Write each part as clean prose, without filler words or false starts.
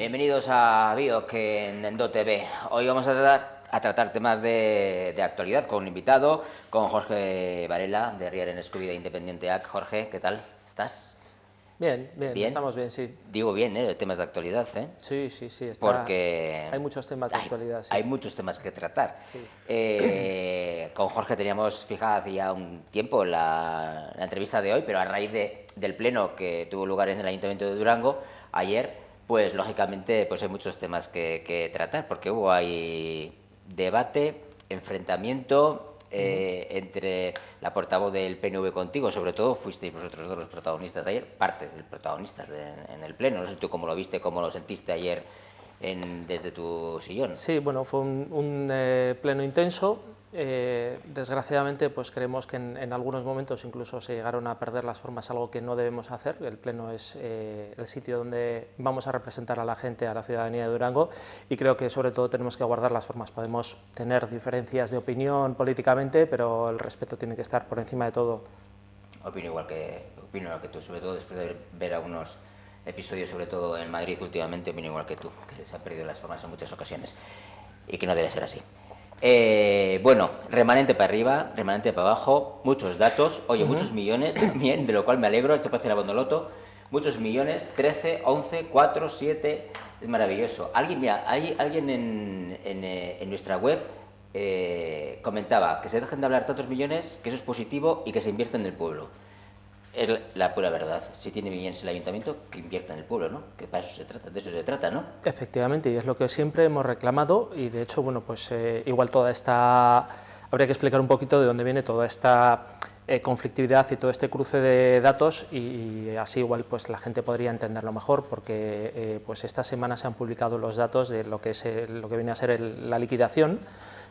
Bienvenidos a Biok en Endo TV. Hoy vamos a tratar temas de actualidad con un invitado, con Jorge Varela, de Rieren Eskubide Independienteak. Jorge, ¿qué tal? ¿Estás? Bien, bien, ¿Bien? estamos bien, sí. Digo bien, de temas de actualidad, Sí, sí, sí, porque hay muchos temas de actualidad, sí. hay muchos temas que tratar. Sí. Con Jorge teníamos fijada hace ya un tiempo la entrevista de hoy, pero a raíz del pleno que tuvo lugar en el Ayuntamiento de Durango ayer, pues lógicamente pues hay muchos temas que tratar, porque hubo ahí debate, enfrentamiento entre la portavoz del PNV contigo, sobre todo fuisteis vosotros dos los protagonistas de ayer, parte de los protagonistas en el pleno. No sé tú cómo lo viste, cómo lo sentiste ayer desde tu sillón. Sí, bueno, fue un pleno intenso. Desgraciadamente, pues creemos que en algunos momentos incluso se llegaron a perder las formas, algo que no debemos hacer. El pleno es el sitio donde vamos a representar a la gente, a la ciudadanía de Durango, y creo que sobre todo tenemos que guardar las formas. Podemos tener diferencias de opinión políticamente, pero el respeto tiene que estar por encima de todo. Opino igual que tú, sobre todo después de ver algunos episodios, sobre todo en Madrid últimamente, opino igual que tú, que se han perdido las formas en muchas ocasiones y que no debe ser así. Bueno, remanente para arriba, remanente para abajo, muchos datos, oye, muchos millones también, de lo cual me alegro, esto parece la Bondoloto, muchos millones, 13, 11, 4, 7, es maravilloso. Alguien en nuestra web comentaba que se dejen de hablar tantos millones, que eso es positivo y que se invierta en el pueblo. Es la pura verdad. Si tiene millones el ayuntamiento, que invierta en el pueblo, ¿no? Que para eso se trata, de eso se trata, ¿no? Efectivamente, y es lo que siempre hemos reclamado, y de hecho, bueno, pues igual toda esta... Habría que explicar un poquito de dónde viene toda esta conflictividad y todo este cruce de datos, y así igual pues la gente podría entenderlo mejor, porque pues esta semana se han publicado los datos de lo que viene a ser la liquidación,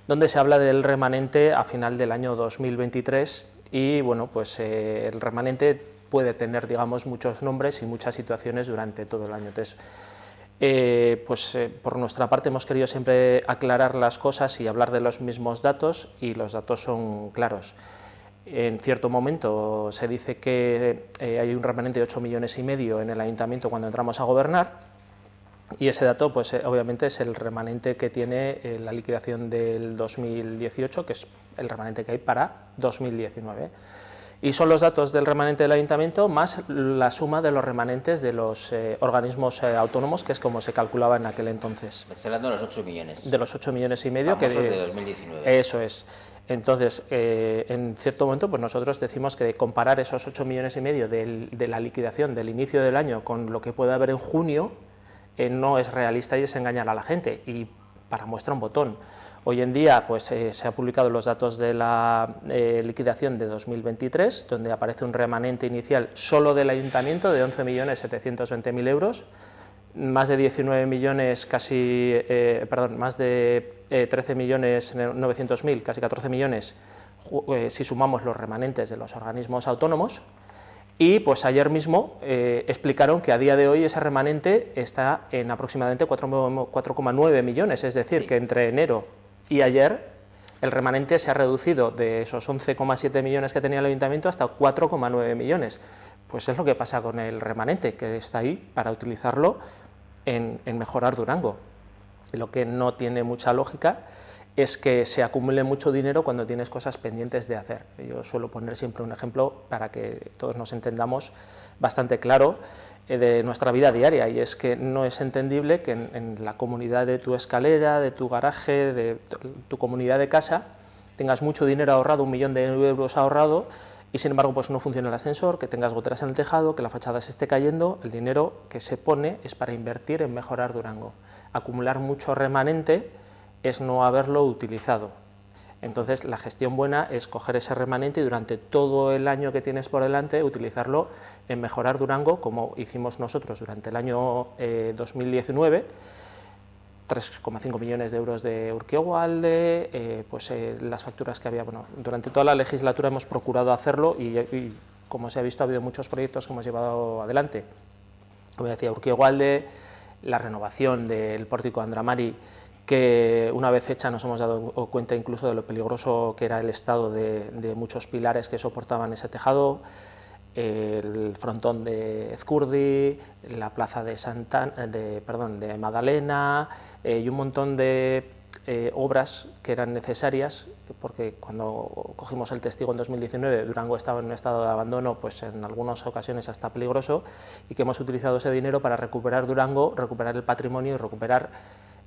donde se habla del remanente a final del año 2023, y bueno, pues el remanente puede tener, digamos, muchos nombres y muchas situaciones durante todo el año. Entonces, por nuestra parte hemos querido siempre aclarar las cosas y hablar de los mismos datos, y los datos son claros. En cierto momento se dice que hay un remanente de 8,5 millones en el ayuntamiento cuando entramos a gobernar, y ese dato pues obviamente es el remanente que tiene la liquidación del 2018, que es el remanente que hay para 2019. Y son los datos del remanente del ayuntamiento más la suma de los remanentes de los organismos autónomos, que es como se calculaba en aquel entonces. Estás hablando de los 8 millones. De los 8,5 millones. Famosos de 2019. Eso es. Entonces, en cierto momento, pues nosotros decimos que comparar esos 8,5 millones de la liquidación del inicio del año con lo que puede haber en junio no es realista y es engañar a la gente. Y para muestra un botón. Hoy en día pues, se han publicado los datos de la liquidación de 2023, donde aparece un remanente inicial solo del ayuntamiento de 11.720.000 euros, más de 19 millones, más de 13.900.000, casi 14 millones, si sumamos los remanentes de los organismos autónomos. Y pues ayer mismo explicaron que a día de hoy ese remanente está en aproximadamente 4,9 millones, es decir, sí, que entre enero y ayer el remanente se ha reducido de esos 11,7 millones que tenía el ayuntamiento hasta 4,9 millones. Pues es lo que pasa con el remanente, que está ahí para utilizarlo en mejorar Durango. Lo que no tiene mucha lógica es que se acumule mucho dinero cuando tienes cosas pendientes de hacer. Yo suelo poner siempre un ejemplo para que todos nos entendamos bastante claro de nuestra vida diaria, y es que no es entendible que en la comunidad de tu escalera, de tu garaje, de tu comunidad de casa, tengas mucho dinero ahorrado, 1 millón de euros ahorrado, y sin embargo pues no funciona el ascensor, que tengas goteras en el tejado, que la fachada se esté cayendo. El dinero que se pone es para invertir en mejorar Durango. Acumular mucho remanente es no haberlo utilizado. Entonces, la gestión buena es coger ese remanente y durante todo el año que tienes por delante utilizarlo en mejorar Durango, como hicimos nosotros durante el año 2019, 3,5 millones de euros de Urkiogualde, las facturas que había. Bueno, durante toda la legislatura hemos procurado hacerlo y como se ha visto, ha habido muchos proyectos que hemos llevado adelante. Como decía, Urkiogualde, la renovación del pórtico Andramari, que una vez hecha nos hemos dado cuenta incluso de lo peligroso que era el estado de muchos pilares que soportaban ese tejado. el frontón de Ezcurdi, la plaza de Madalena y un montón de obras que eran necesarias, porque cuando cogimos el testigo en 2019 Durango estaba en un estado de abandono, pues en algunas ocasiones hasta peligroso, y que hemos utilizado ese dinero para recuperar Durango, recuperar el patrimonio y recuperar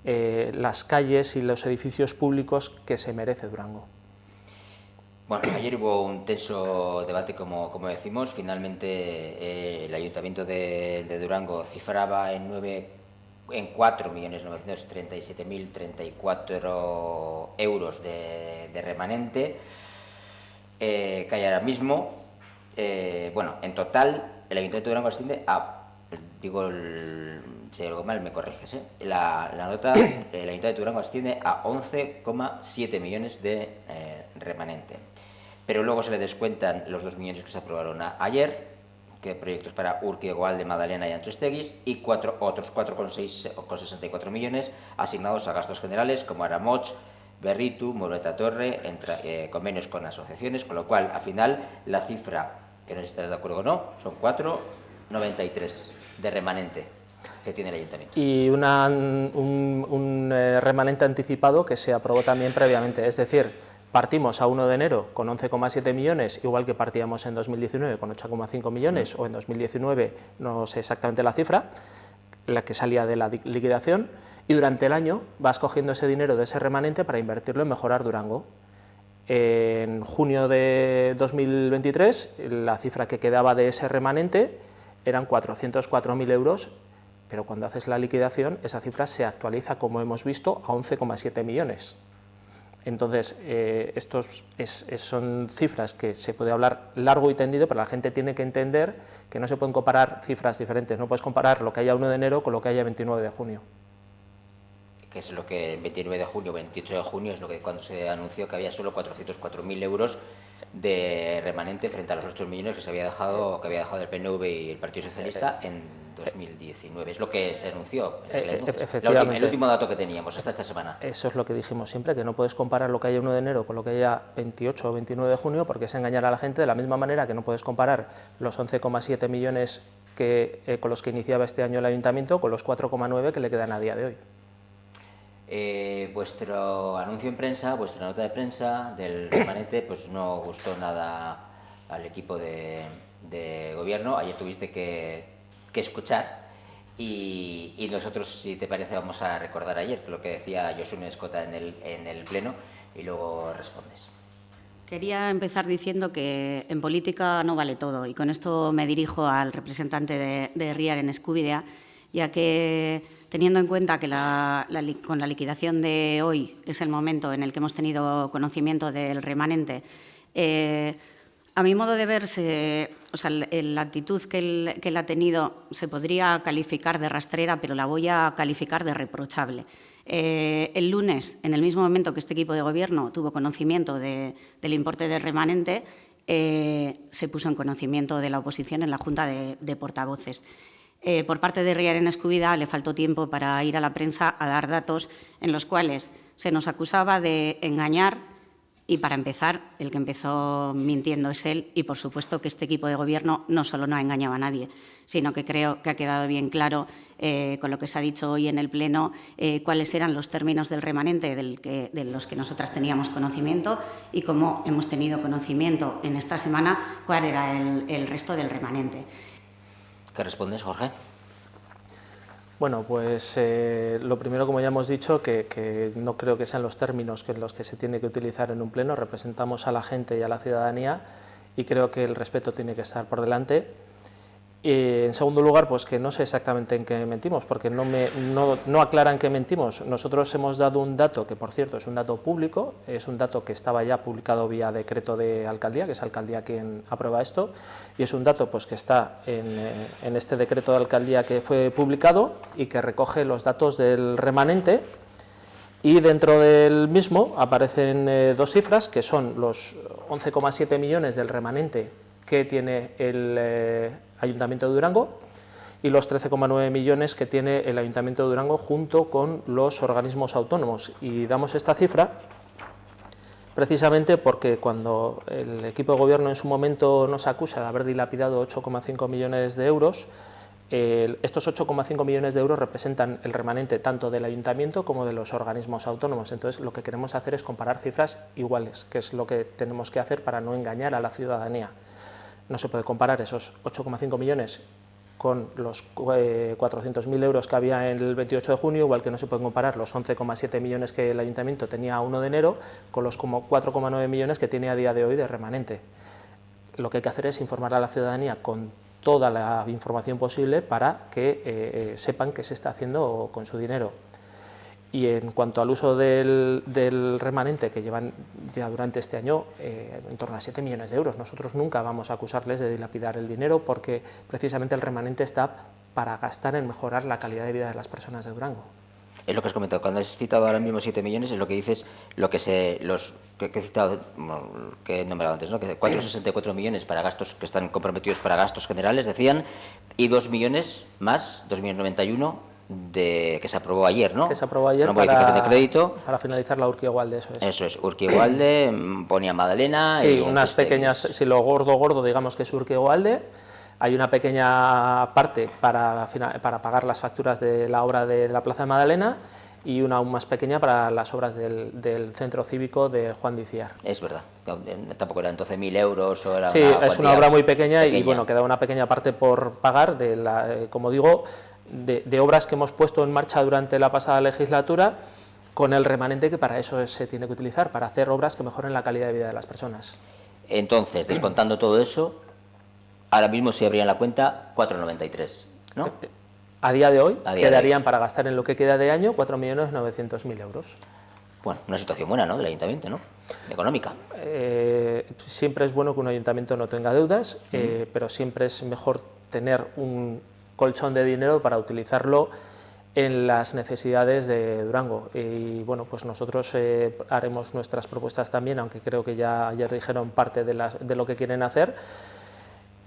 las calles y los edificios públicos que se merece Durango. Bueno, ayer hubo un tenso debate, como decimos. Finalmente el Ayuntamiento de Durango cifraba en 4.937.034 euros de remanente que hay ahora mismo. Bueno, en total el Ayuntamiento de Durango asciende a, si algo mal me corriges, la nota, el Ayuntamiento de Durango asciende a 11,7 millones de remanente. Pero luego se le descuentan los 2 millones que se aprobaron ayer, que proyectos para Urquiogoalde, Madalena y Antxosteguis, y otros 4,64 millones asignados a gastos generales como Aramoch, Berritu, Moreta Torre, convenios con asociaciones, con lo cual, al final, la cifra, que no sé si estarás de acuerdo o no, son 4,93 de remanente que tiene el Ayuntamiento. Y un remanente anticipado que se aprobó también previamente, es decir, partimos a 1 de enero con 11,7 millones, igual que partíamos en 2019 con 8,5 millones, o en 2019, no sé exactamente la cifra, la que salía de la liquidación, y durante el año vas cogiendo ese dinero de ese remanente para invertirlo en mejorar Durango. En junio de 2023, la cifra que quedaba de ese remanente eran 404.000 euros, pero cuando haces la liquidación, esa cifra se actualiza, como hemos visto, a 11,7 millones. Entonces, estos son cifras que se puede hablar largo y tendido, pero la gente tiene que entender que no se pueden comparar cifras diferentes. No puedes comparar lo que haya 1 de enero con lo que haya 29 de junio. Que es lo que el 29 de junio, 28 de junio, es lo que cuando se anunció que había solo 404.000 euros de remanente frente a los 8 millones que había dejado el PNV y el Partido Socialista en 2019. Es lo que se anunció. Efectivamente. El último dato que teníamos hasta esta semana. Eso es lo que dijimos siempre, que no puedes comparar lo que haya 1 de enero con lo que haya 28 o 29 de junio, porque es engañar a la gente, de la misma manera que no puedes comparar los 11,7 millones con los que iniciaba este año el Ayuntamiento con los 4,9 que le quedan a día de hoy. Vuestro anuncio en prensa, vuestra nota de prensa del remanente, pues no gustó nada al equipo de gobierno. Ayer tuviste que escuchar y nosotros, si te parece, vamos a recordar ayer lo que decía Josune Escota en el pleno y luego respondes. Quería empezar diciendo que en política no vale todo, y con esto me dirijo al representante de Riar en Eskubidea, ya que teniendo en cuenta que con la liquidación de hoy es el momento en el que hemos tenido conocimiento del remanente, a mi modo de ver, la actitud que él ha tenido se podría calificar de rastrera, pero la voy a calificar de reprochable. El lunes, en el mismo momento que este equipo de gobierno tuvo conocimiento del importe del remanente, se puso en conocimiento de la oposición en la Junta de Portavoces. Por parte de Riar en Eskubidea le faltó tiempo para ir a la prensa a dar datos en los cuales se nos acusaba de engañar, y para empezar, el que empezó mintiendo es él, y por supuesto que este equipo de gobierno no solo no ha engañado a nadie, sino que creo que ha quedado bien claro con lo que se ha dicho hoy en el Pleno cuáles eran los términos del remanente de los que nosotras teníamos conocimiento y cómo hemos tenido conocimiento en esta semana cuál era el resto del remanente. ¿Qué respondes, Jorge? Bueno, pues lo primero, como ya hemos dicho, que no creo que sean los términos en los que se tiene que utilizar en un pleno. Representamos a la gente y a la ciudadanía y creo que el respeto tiene que estar por delante. Y en segundo lugar, pues que no sé exactamente en qué mentimos, porque no aclaran qué mentimos. Nosotros hemos dado un dato que, por cierto, es un dato público, es un dato que estaba ya publicado vía decreto de alcaldía, que es alcaldía quien aprueba esto, y es un dato pues que está en este decreto de alcaldía que fue publicado y que recoge los datos del remanente, y dentro del mismo aparecen dos cifras, que son los 11,7 millones del remanente que tiene el Ayuntamiento de Durango y los 13,9 millones que tiene el Ayuntamiento de Durango junto con los organismos autónomos. Y damos esta cifra precisamente porque cuando el equipo de gobierno en su momento nos acusa de haber dilapidado 8,5 millones de euros, estos 8,5 millones de euros representan el remanente tanto del ayuntamiento como de los organismos autónomos. Entonces, lo que queremos hacer es comparar cifras iguales, que es lo que tenemos que hacer para no engañar a la ciudadanía. No se puede comparar esos 8,5 millones con los 400.000 euros que había en el 28 de junio, igual que no se pueden comparar los 11,7 millones que el ayuntamiento tenía a 1 de enero con los 4,9 millones que tiene a día de hoy de remanente. Lo que hay que hacer es informar a la ciudadanía con toda la información posible para que sepan qué se está haciendo con su dinero. Y en cuanto al uso del remanente, que llevan ya durante este año en torno a 7 millones de euros, nosotros nunca vamos a acusarles de dilapidar el dinero porque precisamente el remanente está para gastar en mejorar la calidad de vida de las personas de Durango. Es lo que has comentado, cuando has citado ahora mismo 7 millones, es lo que dices, lo que he citado, que he nombrado antes, ¿no? Que 464 millones para gastos que están comprometidos para gastos generales, decían, y 2 millones más, 2.091.000 que se aprobó ayer, ¿no? Que se aprobó ayer una modificación de crédito. Para finalizar la Urquiogualde, eso es. Eso es, Urquiogualde, ponía Madalena... Sí, unas pequeñas, si lo gordo, digamos que es Urquiogualde. Hay una pequeña parte para pagar las facturas de la obra de la Plaza de Madalena y una aún más pequeña para las obras del centro cívico de Juan de Iciar. Es verdad, tampoco eran 12.000 euros o era sí, una es una obra muy pequeña y bueno, queda una pequeña parte por pagar, como digo, de obras que hemos puesto en marcha durante la pasada legislatura, con el remanente que para eso se tiene que utilizar, para hacer obras que mejoren la calidad de vida de las personas. Entonces, descontando todo eso, ahora mismo se abría en la cuenta 493, ¿no? A día de hoy quedarían para gastar en lo que queda de año 4.900.000 euros. Bueno, una situación buena, ¿no?, del ayuntamiento, ¿no?, económica. Siempre es bueno que un ayuntamiento no tenga deudas, pero siempre es mejor tener un colchón de dinero para utilizarlo en las necesidades de Durango. Y bueno, pues nosotros haremos nuestras propuestas también, aunque creo que ya ayer dijeron parte de lo que quieren hacer.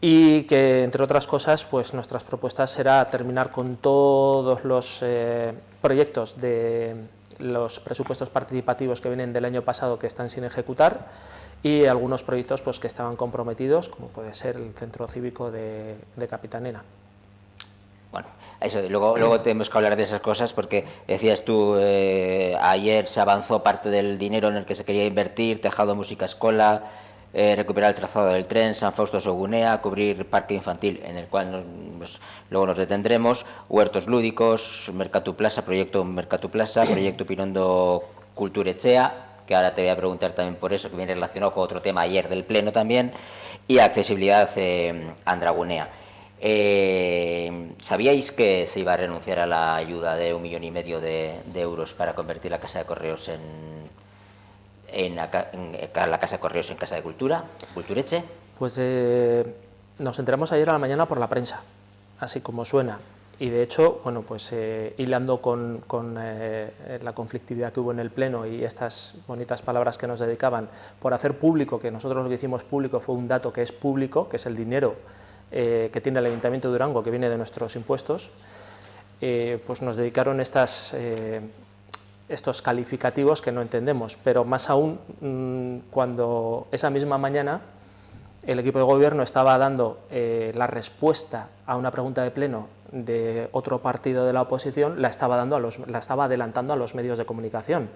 Y que, entre otras cosas, pues nuestras propuestas será terminar con todos los proyectos de los presupuestos participativos que vienen del año pasado que están sin ejecutar y algunos proyectos pues que estaban comprometidos, como puede ser el centro cívico de Capitanena. Bueno, eso, luego tenemos que hablar de esas cosas porque decías tú, ayer se avanzó parte del dinero en el que se quería invertir, Tejado Música Escola, recuperar el trazado del tren, San Fausto Sogunea, cubrir parque infantil, en el cual luego nos detendremos, huertos lúdicos, Mercatuplaza, proyecto Mercatuplaza, proyecto Pirondo Culturechea, que ahora te voy a preguntar también por eso, que viene relacionado con otro tema ayer del Pleno también, y accesibilidad Andragunea. ¿Sabíais que se iba a renunciar a la ayuda de 1,5 millones de euros para convertir la Casa de Correos en la Casa de Correos en Casa de Cultura, Cultureche? Pues nos enteramos ayer a la mañana por la prensa, así como suena. Y de hecho, bueno, pues hilando con la conflictividad que hubo en el Pleno y estas bonitas palabras que nos dedicaban por hacer público, que nosotros lo que hicimos público fue un dato que es público, que es el dinero que tiene el Ayuntamiento de Durango, que viene de nuestros impuestos, pues nos dedicaron estos calificativos que no entendemos, pero más aún cuando esa misma mañana el equipo de gobierno estaba dando la respuesta a una pregunta de pleno de otro partido de la oposición, la estaba adelantando a los medios de comunicación.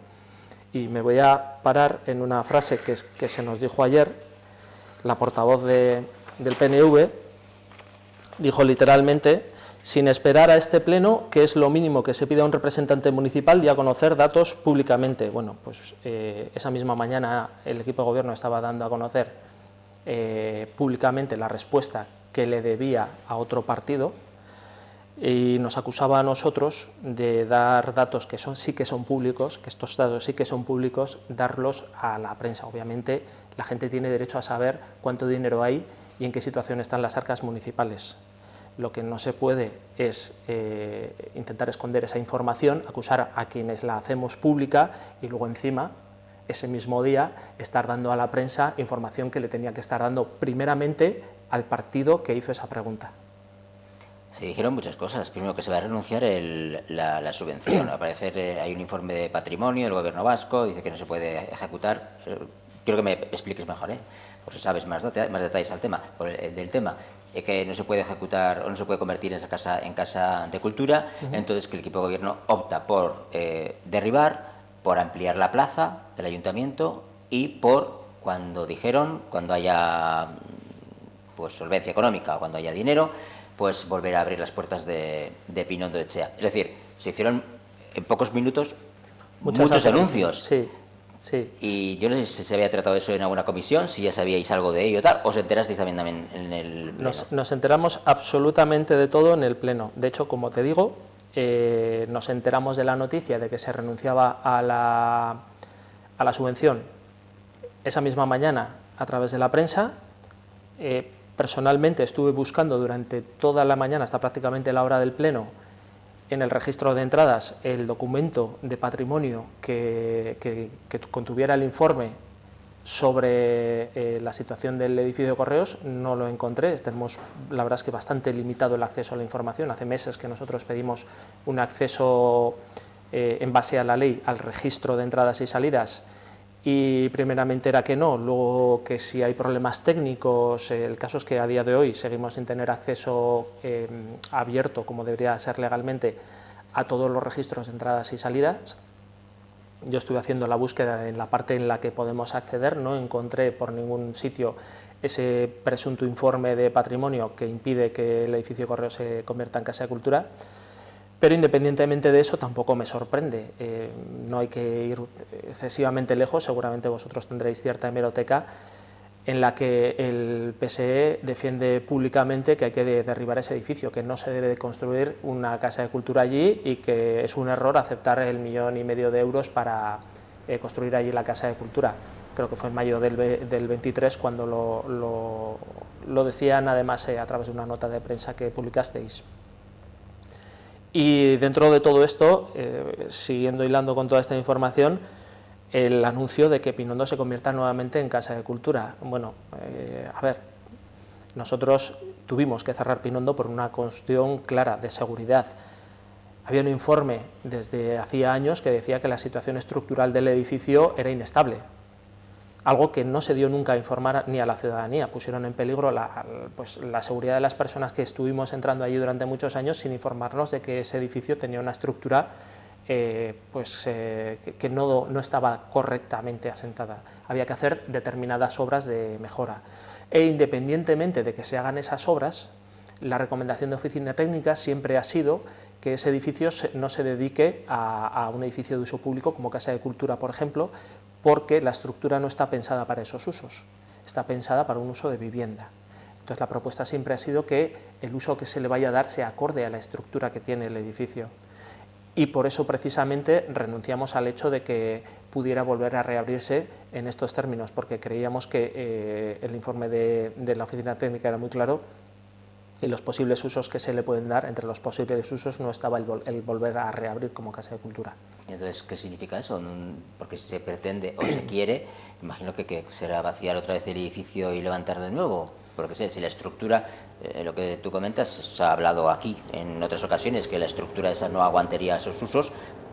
Y me voy a parar en una frase que se nos dijo ayer. La portavoz del PNV dijo literalmente: sin esperar a este pleno, que es lo mínimo que se pide a un representante municipal, y a conocer datos públicamente. Bueno, pues esa misma mañana el equipo de gobierno estaba dando a conocer públicamente la respuesta que le debía a otro partido y nos acusaba a nosotros de dar datos que sí que son públicos, que estos datos sí que son públicos, darlos a la prensa. Obviamente la gente tiene derecho a saber cuánto dinero hay y en qué situación están las arcas municipales. Lo que no se puede es intentar esconder esa información, acusar a quienes la hacemos pública y luego encima, ese mismo día, estar dando a la prensa información que le tenía que estar dando primeramente al partido que hizo esa pregunta. Se dijeron muchas cosas. Primero, que se va a renunciar la subvención. Al parecer hay un informe de patrimonio del Gobierno vasco, dice que no se puede ejecutar. quiero que me expliques mejor, por si sabes más detalles al tema, del tema, que no se puede ejecutar o no se puede convertir en casa de cultura, entonces que el equipo de gobierno opta por derribar, por ampliar la plaza del ayuntamiento y por, cuando haya pues solvencia económica o cuando haya dinero, pues volver a abrir las puertas de Pinondo de Echea. Es decir, se hicieron en pocos minutos muchos anuncios. Sí, sí. Y yo no sé si se había tratado eso en alguna comisión, si ya sabíais algo de ello, tal, o os enterasteis también en el pleno. Nos enteramos absolutamente de todo en el pleno. De hecho, como te digo, nos enteramos de la noticia de que se renunciaba a la subvención esa misma mañana a través de la prensa. Personalmente estuve buscando durante toda la mañana, hasta prácticamente la hora del pleno, en el registro de entradas, el documento de patrimonio que contuviera el informe sobre la situación del edificio de Correos. No lo encontré. Tenemos, la verdad es que bastante limitado el acceso a la información. Hace meses que nosotros pedimos un acceso en base a la ley al registro de entradas y salidas, y primeramente era que no, luego que si hay problemas técnicos. El caso es que a día de hoy seguimos sin tener acceso abierto, como debería ser legalmente, a todos los registros de entradas y salidas. Yo estuve haciendo la búsqueda en la parte en la que podemos acceder, no encontré por ningún sitio ese presunto informe de patrimonio que impide que el edificio de Correos se convierta en casa de cultura. Pero independientemente de eso, tampoco me sorprende. No hay que ir excesivamente lejos. Seguramente vosotros tendréis cierta hemeroteca en la que el PSE defiende públicamente que hay que derribar ese edificio, que no se debe de construir una casa de cultura allí y que es un error aceptar el 1,5 millón de euros para construir allí la casa de cultura. Creo que fue en mayo del 23 cuando lo decían, además a través de una nota de prensa que publicasteis. Y dentro de todo esto, siguiendo hilando con toda esta información, el anuncio de que Pinondo se convierta nuevamente en casa de cultura. Bueno, a ver, nosotros tuvimos que cerrar Pinondo por una cuestión clara de seguridad. Había un informe desde hacía años que decía que la situación estructural del edificio era inestable, algo que no se dio nunca a informar ni a la ciudadanía. Pusieron en peligro la seguridad de las personas que estuvimos entrando allí durante muchos años sin informarnos de que ese edificio tenía una estructura que no estaba correctamente asentada. Había que hacer determinadas obras de mejora. E independientemente de que se hagan esas obras, la recomendación de oficina técnica siempre ha sido que ese edificio no se dedique a un edificio de uso público como casa de cultura, por ejemplo, porque la estructura no está pensada para esos usos, está pensada para un uso de vivienda. Entonces la propuesta siempre ha sido que el uso que se le vaya a dar sea acorde a la estructura que tiene el edificio. Y por eso precisamente renunciamos al hecho de que pudiera volver a reabrirse en estos términos, porque creíamos que el informe de la oficina técnica era muy claro y los posibles usos que se le pueden dar, entre los posibles usos no estaba el volver a reabrir como casa de cultura. Entonces, ¿qué significa eso? Porque si se pretende o se quiere, imagino que será vaciar otra vez el edificio y levantar de nuevo. Porque si la estructura, lo que tú comentas, se ha hablado aquí en otras ocasiones, que la estructura esa no aguantaría esos usos,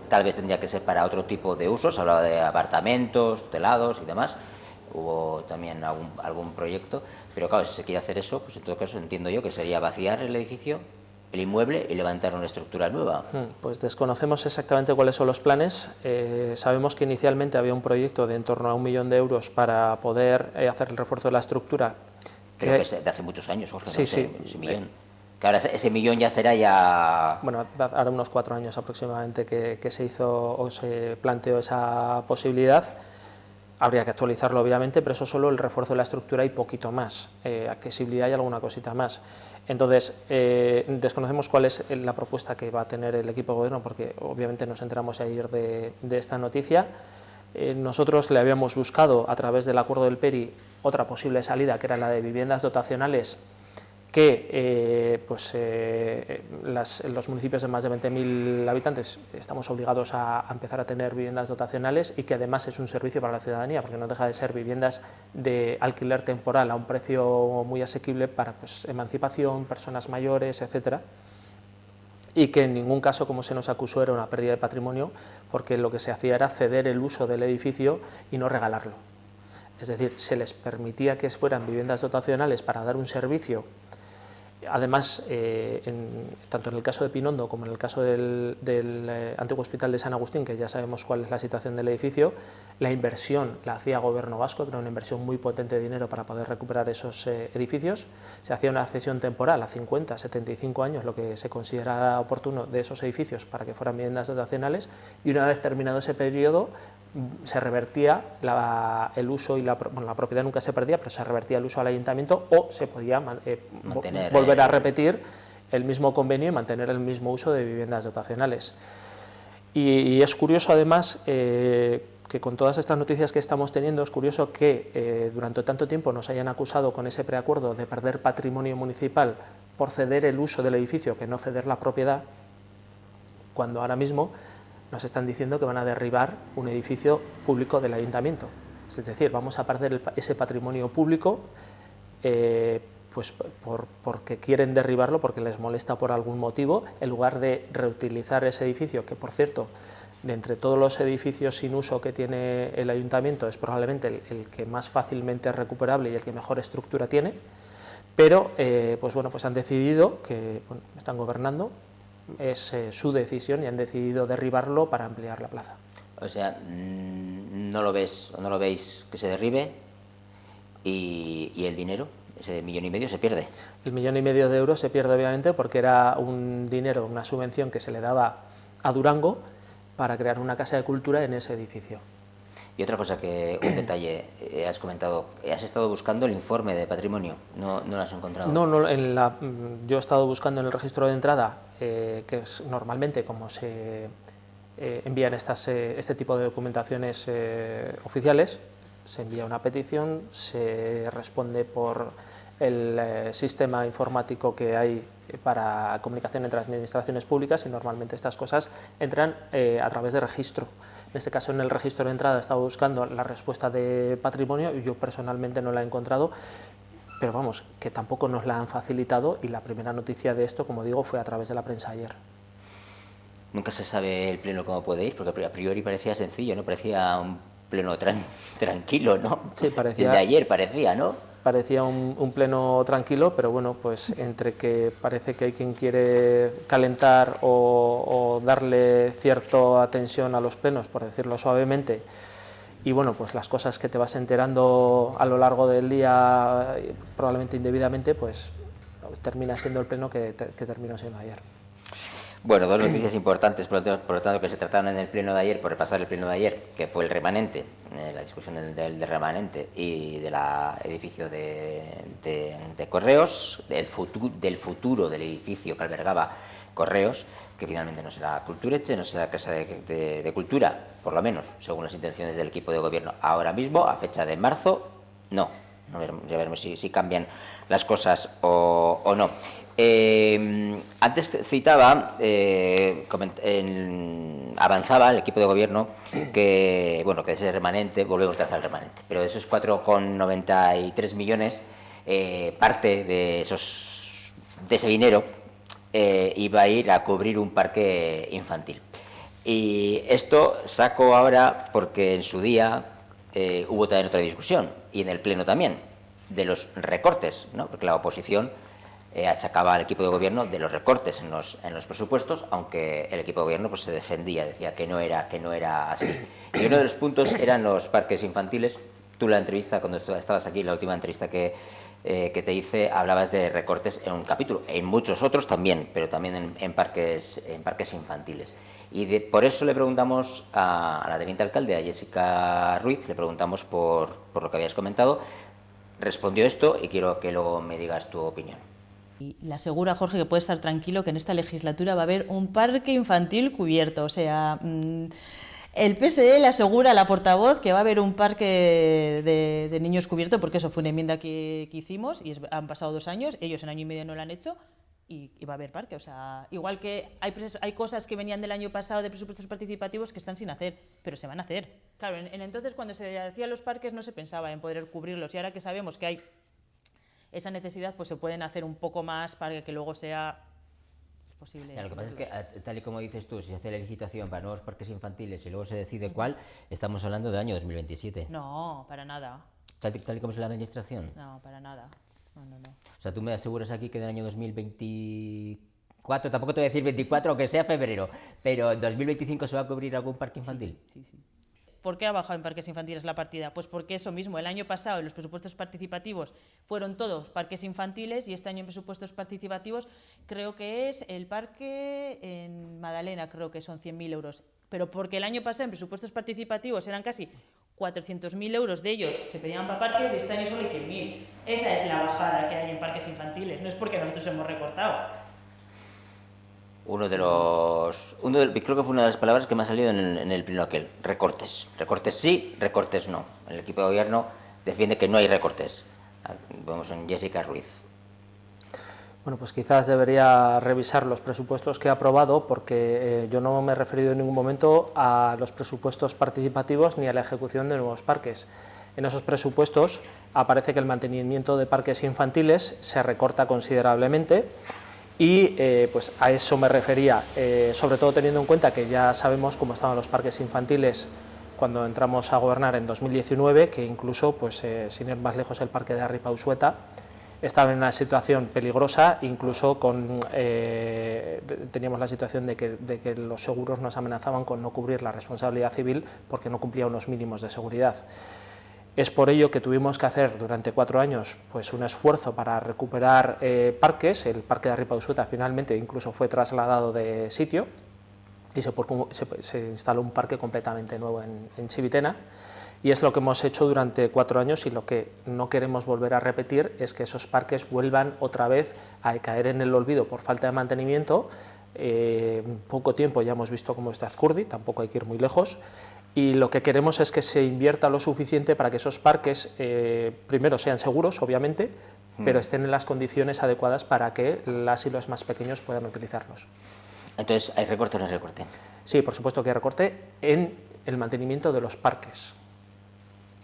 tal vez tendría que ser para otro tipo de usos. Se hablaba de apartamentos, tutelados y demás. Hubo también algún proyecto, pero claro, si se quiere hacer eso, pues en todo caso entiendo yo que sería vaciar el edificio, el inmueble, y levantar una estructura nueva. Pues desconocemos exactamente cuáles son los planes. Sabemos que inicialmente había un proyecto de en torno a 1 millón de euros para poder hacer el refuerzo de la estructura. Creo que es de hace muchos años, Jorge, sí, ¿no? sí. Ese millón. Que ahora ese millón ya será ya... Bueno, ahora unos 4 años aproximadamente que se hizo o se planteó esa posibilidad. Habría que actualizarlo, obviamente, pero eso solo el refuerzo de la estructura y poquito más, accesibilidad y alguna cosita más. Entonces, desconocemos cuál es la propuesta que va a tener el equipo de gobierno, porque obviamente nos enteramos ayer de esta noticia. Nosotros le habíamos buscado, a través del acuerdo del PERI, otra posible salida, que era la de viviendas dotacionales, que los municipios de más de 20.000 habitantes estamos obligados a empezar a tener viviendas dotacionales, y que además es un servicio para la ciudadanía, porque no deja de ser viviendas de alquiler temporal a un precio muy asequible para emancipación, personas mayores, etcétera, y que en ningún caso, como se nos acusó, era una pérdida de patrimonio, porque lo que se hacía era ceder el uso del edificio y no regalarlo. es decir, se les permitía que fueran viviendas dotacionales para dar un servicio. Además, tanto en el caso de Pinondo como en el caso del antiguo hospital de San Agustín, que ya sabemos cuál es la situación del edificio, la inversión la hacía Gobierno vasco, que era una inversión muy potente de dinero para poder recuperar esos edificios. Se hacía una cesión temporal a 50, 75 años, lo que se considerara oportuno, de esos edificios para que fueran viviendas dotacionales, y una vez terminado ese periodo se revertía el uso y la propiedad nunca se perdía, pero se revertía el uso al ayuntamiento o se podía volver a repetir el mismo convenio y mantener el mismo uso de viviendas dotacionales. Y es curioso además que con todas estas noticias que estamos teniendo, es curioso que durante tanto tiempo nos hayan acusado con ese preacuerdo de perder patrimonio municipal por ceder el uso del edificio, que no ceder la propiedad, cuando ahora mismo nos están diciendo que van a derribar un edificio público del ayuntamiento. Es decir, vamos a perder ese patrimonio público pues porque quieren derribarlo, porque les molesta por algún motivo, en lugar de reutilizar ese edificio, que por cierto, de entre todos los edificios sin uso que tiene el ayuntamiento, es probablemente el que más fácilmente es recuperable y el que mejor estructura tiene, pero pues bueno, pues han decidido que están gobernando, es su decisión y han decidido derribarlo para ampliar la plaza. O sea, no lo ves o no lo veis que se derribe y el dinero, ese 1,5 millones, se pierde. El 1,5 millones de euros se pierde obviamente porque era un dinero, una subvención que se le daba a Durango para crear una casa de cultura en ese edificio. Y otra cosa, un detalle, has comentado, has estado buscando el informe de patrimonio, ¿no lo has encontrado? No, yo he estado buscando en el registro de entrada, que es normalmente como se envían este tipo de documentaciones oficiales, se envía una petición, se responde por el sistema informático que hay para comunicación entre administraciones públicas y normalmente estas cosas entran a través de registro. En este caso, en el registro de entrada he estado buscando la respuesta de patrimonio y yo personalmente no la he encontrado, pero vamos, que tampoco nos la han facilitado y la primera noticia de esto, como digo, fue a través de la prensa ayer. Nunca se sabe el pleno cómo puede ir, porque a priori parecía sencillo, ¿no? Parecía un pleno tranquilo, ¿no? Sí, parecía. El de ayer parecía, ¿no? Parecía un pleno tranquilo, pero bueno, pues entre que parece que hay quien quiere calentar o darle cierta atención a los plenos, por decirlo suavemente, y bueno, pues las cosas que te vas enterando a lo largo del día, probablemente indebidamente, pues termina siendo el pleno que terminó siendo ayer. Bueno, dos noticias importantes, por lo tanto, que se trataron en el pleno de ayer, por repasar el pleno de ayer, que fue el remanente, la discusión del remanente y del edificio de Correos, del futuro del edificio que albergaba Correos, que finalmente no será Kulturetxe, no será Casa de Cultura, por lo menos, según las intenciones del equipo de gobierno ahora mismo, a fecha de marzo, no. Ya veremos si cambian las cosas o no. Antes citaba, avanzaba el equipo de gobierno que ese remanente, volvemos a hacer el remanente, pero de esos 4,93 millones, parte de ese dinero iba a ir a cubrir un parque infantil. Y esto saco ahora porque en su día hubo también otra discusión, y en el pleno también, de los recortes, ¿no? Porque la oposición achacaba al equipo de gobierno de los recortes en los presupuestos, aunque el equipo de gobierno pues se defendía, decía que no era así. Y uno de los puntos eran los parques infantiles. Tú la entrevista, cuando estabas aquí, la última entrevista que te hice, hablabas de recortes en un capítulo, en muchos otros también, pero también en parques infantiles. Y por eso le preguntamos a la teniente alcalde, a Jessica Ruiz, le preguntamos por lo que habías comentado. Respondió esto y quiero que luego me digas tu opinión. Y le asegura, Jorge, que puede estar tranquilo que en esta legislatura va a haber un parque infantil cubierto. O sea, el PSE le asegura a la portavoz que va a haber un parque de niños cubierto, porque eso fue una enmienda que hicimos y han pasado 2 años, ellos en año y medio no lo han hecho. Y va a haber parque, o sea, igual que hay cosas que venían del año pasado de presupuestos participativos que están sin hacer, pero se van a hacer. Claro, entonces cuando se hacían los parques no se pensaba en poder cubrirlos, y ahora que sabemos que hay esa necesidad, pues se pueden hacer un poco más para que luego sea posible. Lo que pasa es que, tal y como dices tú, si se hace la licitación para nuevos parques infantiles y luego se decide cuál, estamos hablando del año 2027. No, para nada. tal y como es la administración? No, para nada. No, no, no. O sea, tú me aseguras aquí que en el año 2024, tampoco te voy a decir 24, aunque sea febrero, pero en 2025 se va a cubrir algún parque infantil. Sí, sí. ¿Por qué ha bajado en parques infantiles la partida? Pues porque eso mismo, el año pasado en los presupuestos participativos fueron todos parques infantiles y este año en presupuestos participativos creo que es el parque en Madalena, creo que son 100.000 euros. Pero porque el año pasado en presupuestos participativos eran casi 400.000 euros de ellos se pedían para parques y este año solo hay 100.000. Esa es la bajada que hay en parques infantiles, no es porque nosotros hemos recortado. Creo que fue una de las palabras que me ha salido en el pleno aquel, recortes. Recortes sí, recortes no. El equipo de gobierno defiende que no hay recortes. Vamos en Jessica Ruiz. Bueno, pues quizás debería revisar los presupuestos que ha aprobado, porque yo no me he referido en ningún momento a los presupuestos participativos ni a la ejecución de nuevos parques. En esos presupuestos aparece que el mantenimiento de parques infantiles se recorta considerablemente y pues a eso me refería, sobre todo teniendo en cuenta que ya sabemos cómo estaban los parques infantiles cuando entramos a gobernar en 2019, que incluso, pues, sin ir más lejos, el parque de Arripausueta estaba en una situación peligrosa, incluso teníamos la situación de que los seguros nos amenazaban con no cubrir la responsabilidad civil porque no cumplía unos mínimos de seguridad. Es por ello que tuvimos que hacer durante 4 años pues, un esfuerzo para recuperar parques. El parque de Arripausueta finalmente incluso fue trasladado de sitio y se instaló un parque completamente nuevo en Chivitena. Y es lo que hemos hecho durante 4 años y lo que no queremos volver a repetir es que esos parques vuelvan otra vez a caer en el olvido por falta de mantenimiento. Poco tiempo ya hemos visto cómo está Azcurdi, tampoco hay que ir muy lejos, y lo que queremos es que se invierta lo suficiente para que esos parques primero sean seguros, obviamente, pero estén en las condiciones adecuadas para que las y los más pequeños puedan utilizarlos. Entonces, ¿hay recorte o no hay recorte? Sí, por supuesto que hay recorte en el mantenimiento de los parques.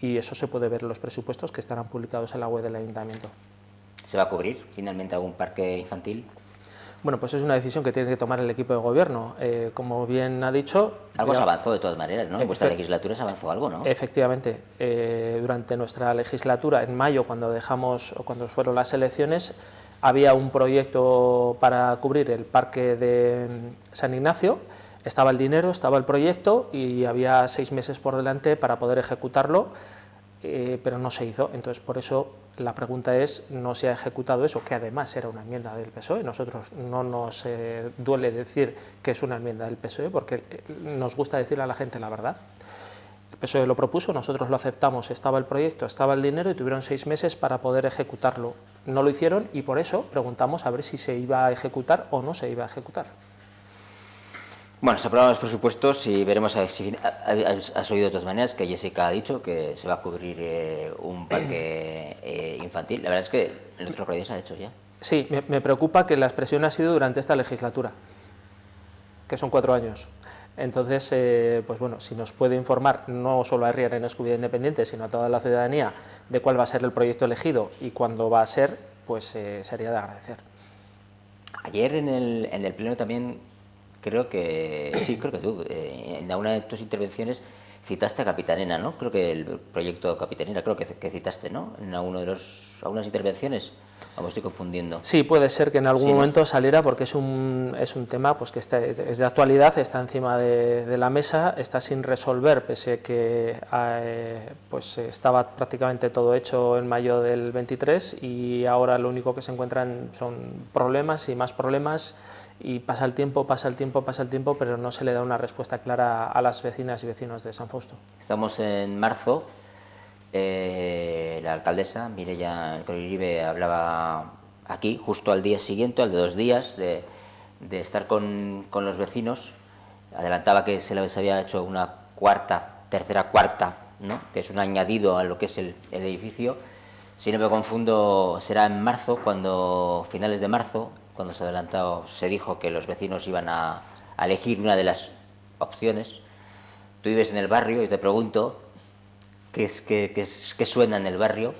Y eso se puede ver en los presupuestos que estarán publicados en la web del Ayuntamiento. ¿Se va a cubrir finalmente algún parque infantil? Bueno, pues es una decisión que tiene que tomar el equipo de gobierno. Como bien ha dicho... Algo se avanzó de todas maneras, ¿no? En vuestra legislatura se avanzó algo, ¿no? Efectivamente. Durante nuestra legislatura, en mayo, cuando fueron las elecciones, había un proyecto para cubrir el parque de San Ignacio. Estaba el dinero, estaba el proyecto y había 6 meses por delante para poder ejecutarlo, pero no se hizo. Entonces, por eso la pregunta es, ¿no se ha ejecutado eso? Que además era una enmienda del PSOE. Nosotros no nos duele decir que es una enmienda del PSOE porque nos gusta decirle a la gente la verdad. El PSOE lo propuso, nosotros lo aceptamos, estaba el proyecto, estaba el dinero y tuvieron 6 meses para poder ejecutarlo. No lo hicieron y por eso preguntamos a ver si se iba a ejecutar o no se iba a ejecutar. Bueno, se aprueban los presupuestos y veremos a ver si has oído de todas maneras que Jessica ha dicho que se va a cubrir un parque infantil. La verdad es que el otro proyecto se ha hecho ya. Sí, me preocupa que la expresión ha sido durante esta legislatura, que son 4 años. Entonces, pues bueno, si nos puede informar no solo a Riar en Escúbida Independiente, sino a toda la ciudadanía de cuál va a ser el proyecto elegido y cuándo va a ser, pues sería de agradecer. Ayer en el pleno también creo que tú, en una de tus intervenciones citaste a Capitanena, ¿no? Creo que el proyecto Capitanena, creo que citaste, ¿no? En algunas intervenciones, o me estoy confundiendo. Sí, puede ser que en algún momento saliera porque es un tema pues que es de actualidad, está encima de la mesa, está sin resolver, pese a que pues estaba prácticamente todo hecho en mayo del 23 y ahora lo único que se encuentran son problemas y más problemas. Y pasa el tiempo, pero no se le da una respuesta clara a las vecinas y vecinos de San Fausto. Estamos en marzo, la alcaldesa Mireia Coriribe hablaba aquí, justo al día siguiente, al de 2 días, de estar con los vecinos. Adelantaba que se les había hecho una tercera cuarta, ¿no? Que es un añadido a lo que es el edificio. Si no me confundo, será en marzo, finales de marzo, cuando se dijo que los vecinos iban a elegir una de las opciones. Tú vives en el barrio y te pregunto, ¿qué suena en el barrio?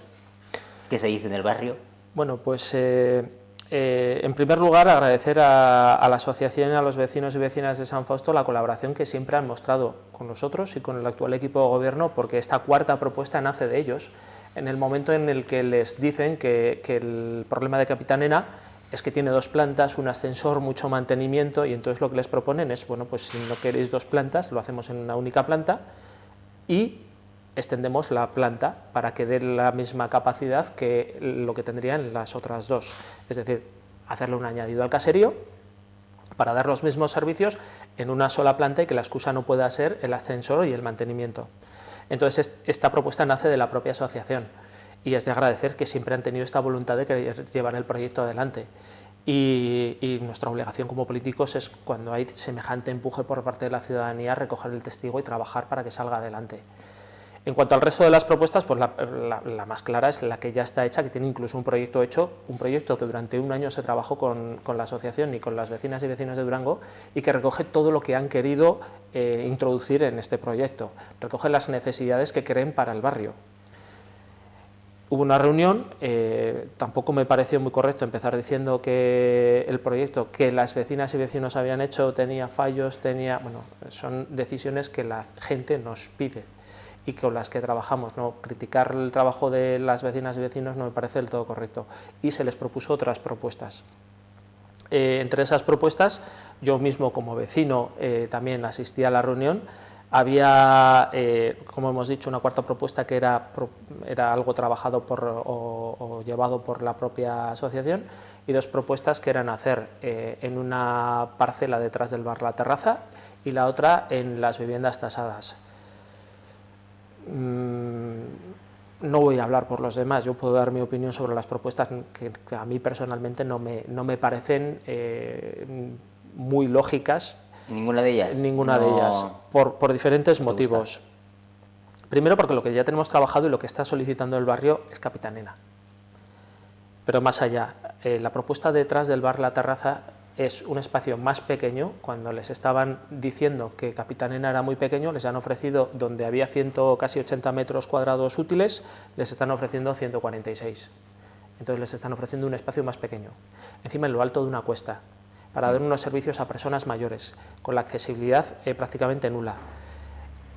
¿Qué se dice en el barrio? Bueno, pues en primer lugar agradecer a la asociación y a los vecinos y vecinas de San Fausto la colaboración que siempre han mostrado con nosotros y con el actual equipo de gobierno, porque esta cuarta propuesta nace de ellos. en el momento en el que les dicen que el problema de Capitanena es que tiene 2 plantas, un ascensor, mucho mantenimiento, y entonces lo que les proponen es, bueno, pues si no queréis 2 plantas, lo hacemos en una única planta y extendemos la planta para que dé la misma capacidad que lo que tendrían las otras 2, es decir, hacerle un añadido al caserío para dar los mismos servicios en una sola planta y que la excusa no pueda ser el ascensor y el mantenimiento. Entonces, esta propuesta nace de la propia asociación y es de agradecer que siempre han tenido esta voluntad de querer llevar el proyecto adelante. Y nuestra obligación como políticos es, cuando hay semejante empuje por parte de la ciudadanía, recoger el testigo y trabajar para que salga adelante. En cuanto al resto de las propuestas, pues la más clara es la que ya está hecha, que tiene incluso un proyecto hecho, un proyecto que durante un año se trabajó con la asociación y con las vecinas y vecinos de Durango, y que recoge todo lo que han querido introducir en este proyecto, recoge las necesidades que creen para el barrio. Hubo una reunión, tampoco me pareció muy correcto empezar diciendo que el proyecto que las vecinas y vecinos habían hecho tenía fallos, bueno, son decisiones que la gente nos pide y con las que trabajamos, ¿no? Criticar el trabajo de las vecinas y vecinos no me parece del todo correcto, y se les propuso otras propuestas. Entre esas propuestas, yo mismo como vecino también asistí a la reunión. Había, como hemos dicho, una cuarta propuesta que era algo trabajado o llevado por la propia asociación, y 2 propuestas que eran hacer en una parcela detrás del bar La Terraza y la otra en las viviendas tasadas. No voy a hablar por los demás, yo puedo dar mi opinión sobre las propuestas que a mí personalmente no me parecen muy lógicas. ¿Ninguna de ellas? Ninguna de ellas, por diferentes motivos. Primero, porque lo que ya tenemos trabajado y lo que está solicitando el barrio es Capitanena. Pero más allá, la propuesta detrás del bar La Terraza es un espacio más pequeño. Cuando les estaban diciendo que Capitanena era muy pequeño, les han ofrecido, donde había casi 80 metros cuadrados útiles, les están ofreciendo 146. Entonces les están ofreciendo un espacio más pequeño, encima en lo alto de una cuesta, para dar unos servicios a personas mayores, con la accesibilidad prácticamente nula.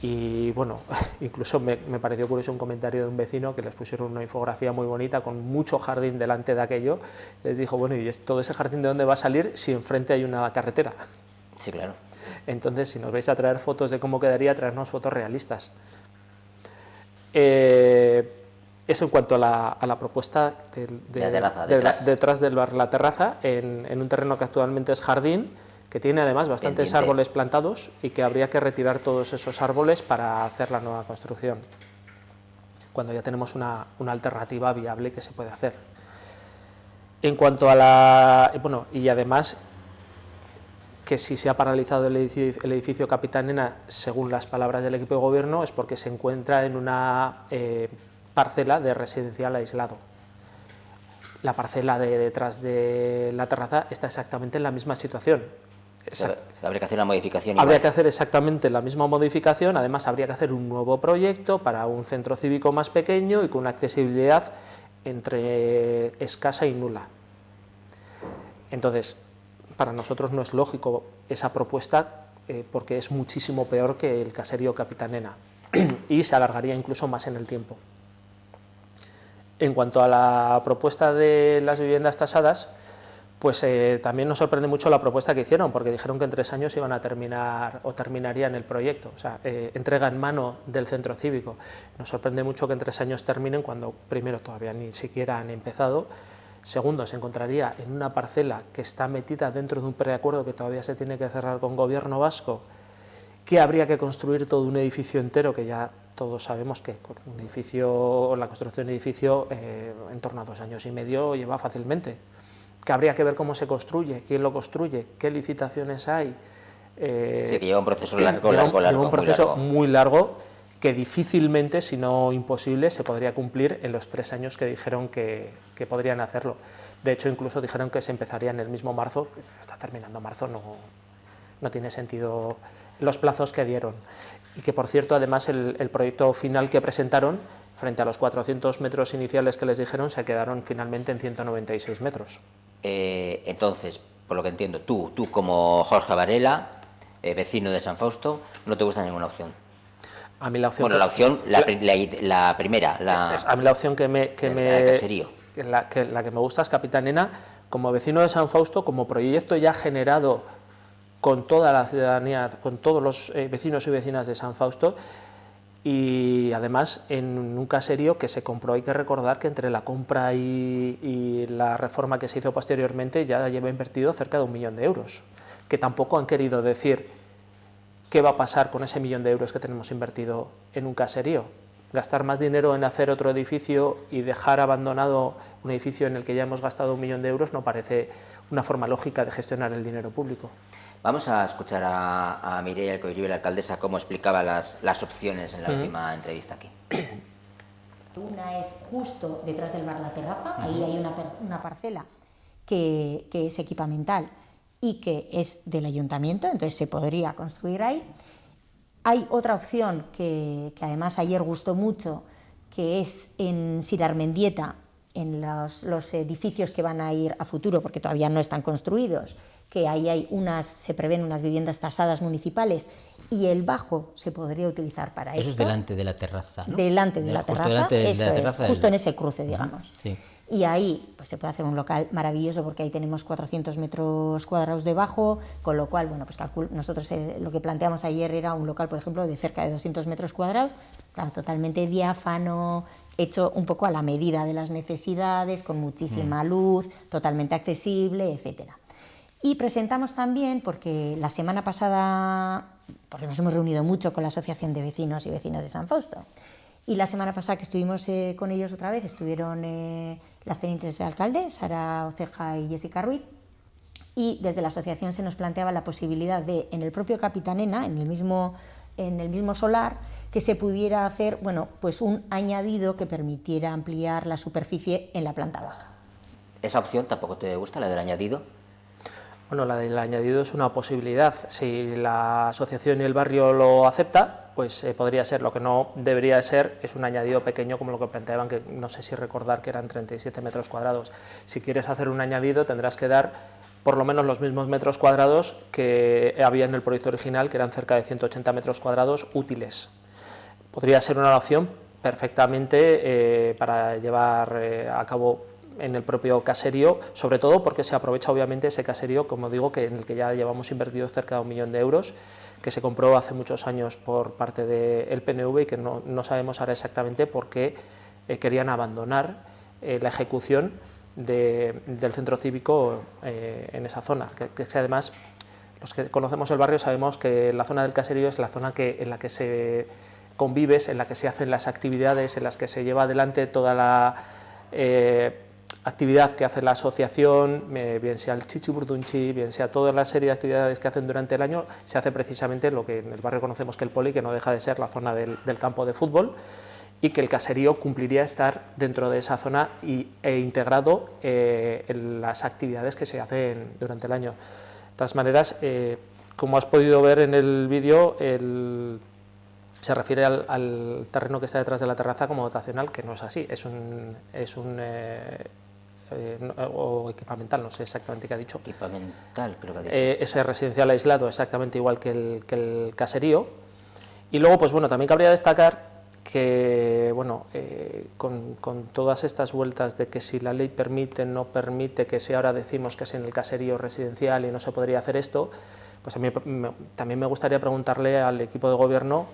Y bueno, incluso me pareció curioso un comentario de un vecino que les pusieron una infografía muy bonita con mucho jardín delante de aquello. Les dijo, bueno, ¿y todo ese jardín de dónde va a salir si enfrente hay una carretera? Sí, claro. Entonces, si nos vais a traer fotos de cómo quedaría, traernos fotos realistas. Eso en cuanto a la propuesta detrás del bar La Terraza, en un terreno que actualmente es jardín, que tiene además bastantes árboles plantados y que habría que retirar todos esos árboles para hacer la nueva construcción, cuando ya tenemos una alternativa viable que se puede hacer. En cuanto a bueno, y además que si se ha paralizado el edificio Capitanena, según las palabras del equipo de gobierno, es porque se encuentra en una parcela de residencial aislado. La parcela detrás de La Terraza está exactamente en la misma situación. Habría que hacer una modificación. Habría que hacer exactamente la misma modificación, además habría que hacer un nuevo proyecto para un centro cívico más pequeño y con una accesibilidad entre escasa y nula. Entonces, para nosotros no es lógico esa propuesta porque es muchísimo peor que el caserío Capitanena y se alargaría incluso más en el tiempo. En cuanto a la propuesta de las viviendas tasadas, pues también nos sorprende mucho la propuesta que hicieron, porque dijeron que en 3 años iban a terminar o terminarían el proyecto, o sea, entrega en mano del centro cívico. Nos sorprende mucho que en 3 años terminen cuando, primero, todavía ni siquiera han empezado, segundo, se encontraría en una parcela que está metida dentro de un preacuerdo que todavía se tiene que cerrar con Gobierno vasco, que habría que construir todo un edificio entero, que ya todos sabemos que un edificio, la construcción de un edificio en torno a 2 años y medio lleva fácilmente, que habría que ver cómo se construye, quién lo construye, qué licitaciones hay. Sí, que lleva un proceso largo, lleva un proceso muy largo que difícilmente, si no imposible, se podría cumplir en los 3 años que dijeron que podrían hacerlo. De hecho, incluso dijeron que se empezaría en el mismo marzo, está terminando marzo, no tiene sentido los plazos que dieron. Y que, por cierto, además el proyecto final que presentaron, frente a los 400 metros iniciales que les dijeron, se quedaron finalmente en 196 metros. Entonces, por lo que entiendo, tú como Jorge Varela, vecino de San Fausto, no te gusta ninguna opción. A mí la opción bueno, la opción, la primera, a mí la opción el caserío. la que me gusta es Capitanena, como vecino de San Fausto, como proyecto ya generado con toda la ciudadanía, con todos los vecinos y vecinas de San Fausto, y además en un caserío que se compró. Hay que recordar que entre la compra y la reforma que se hizo posteriormente ya lleva invertido cerca de 1 millón de euros, que tampoco han querido decir qué va a pasar con ese 1 millón de euros que tenemos invertido en un caserío. Gastar más dinero en hacer otro edificio y dejar abandonado un edificio en el que ya hemos gastado 1 millón de euros no parece una forma lógica de gestionar el dinero público. Vamos a escuchar a Mireia Coiribe, la alcaldesa, cómo explicaba las opciones en la última entrevista aquí. Una es justo detrás del bar La Terraza, ahí hay una parcela que es equipamental y que es del ayuntamiento, entonces se podría construir ahí. Hay otra opción que además ayer gustó mucho, que es en Sirarmendieta, en los edificios que van a ir a futuro, porque todavía no están construidos, que ahí se prevén unas viviendas tasadas municipales y el bajo se podría utilizar para eso. Eso es delante de la terraza, ¿no? Delante de la terraza, delante de la terraza justo en ese cruce, digamos. Sí. Y ahí pues se puede hacer un local maravilloso porque ahí tenemos 400 metros cuadrados de bajo, con lo cual, bueno, pues nosotros lo que planteamos ayer era un local, por ejemplo, de cerca de 200 metros cuadrados, claro, totalmente diáfano, hecho un poco a la medida de las necesidades, con muchísima luz, totalmente accesible, etcétera. Y presentamos también, porque la semana pasada, porque nos hemos reunido mucho con la Asociación de Vecinos y Vecinas de San Fausto, y la semana pasada que estuvimos con ellos otra vez, estuvieron las tenientes de alcalde, Sara Oceja y Jessica Ruiz, y desde la asociación se nos planteaba la posibilidad de, en el propio Capitanena, en el mismo solar, que se pudiera hacer, bueno, pues un añadido que permitiera ampliar la superficie en la planta baja. ¿Esa opción tampoco te gusta, la del añadido? Bueno, la del añadido es una posibilidad. Si la asociación y el barrio lo acepta, pues podría ser. Lo que no debería de ser es un añadido pequeño como lo que planteaban, que no sé si recordar que eran 37 metros cuadrados. Si quieres hacer un añadido tendrás que dar por lo menos los mismos metros cuadrados que había en el proyecto original, que eran cerca de 180 metros cuadrados útiles. Podría ser una opción perfectamente para llevar a cabo en el propio caserío, sobre todo porque se aprovecha obviamente ese caserío, como digo, en el que ya llevamos invertido cerca de 1 millón de euros, que se compró hace muchos años por parte del PNV y que no sabemos ahora exactamente por qué querían abandonar la ejecución del centro cívico en esa zona, que además los que conocemos el barrio sabemos que la zona del caserío es la zona en la que se convives, en la que se hacen las actividades, en las que se lleva adelante toda la actividad que hace la asociación, bien sea el chichiburdunchi, bien sea toda la serie de actividades que hacen durante el año, se hace precisamente lo que en el barrio conocemos que el poli, que no deja de ser la zona del campo de fútbol, y que el caserío cumpliría estar dentro de esa zona e integrado en las actividades que se hacen durante el año. De todas maneras, como has podido ver en el vídeo, se refiere al terreno que está detrás de la terraza como dotacional, que no es así, o equipamental, no sé exactamente qué ha dicho. Equipamental, creo que ha dicho. Ese residencial aislado, exactamente igual que el caserío. Y luego, pues bueno, también cabría destacar que, bueno, con todas estas vueltas de que si la ley permite, no permite, que si ahora decimos que es en el caserío residencial y no se podría hacer esto, pues a mí también me gustaría preguntarle al equipo de gobierno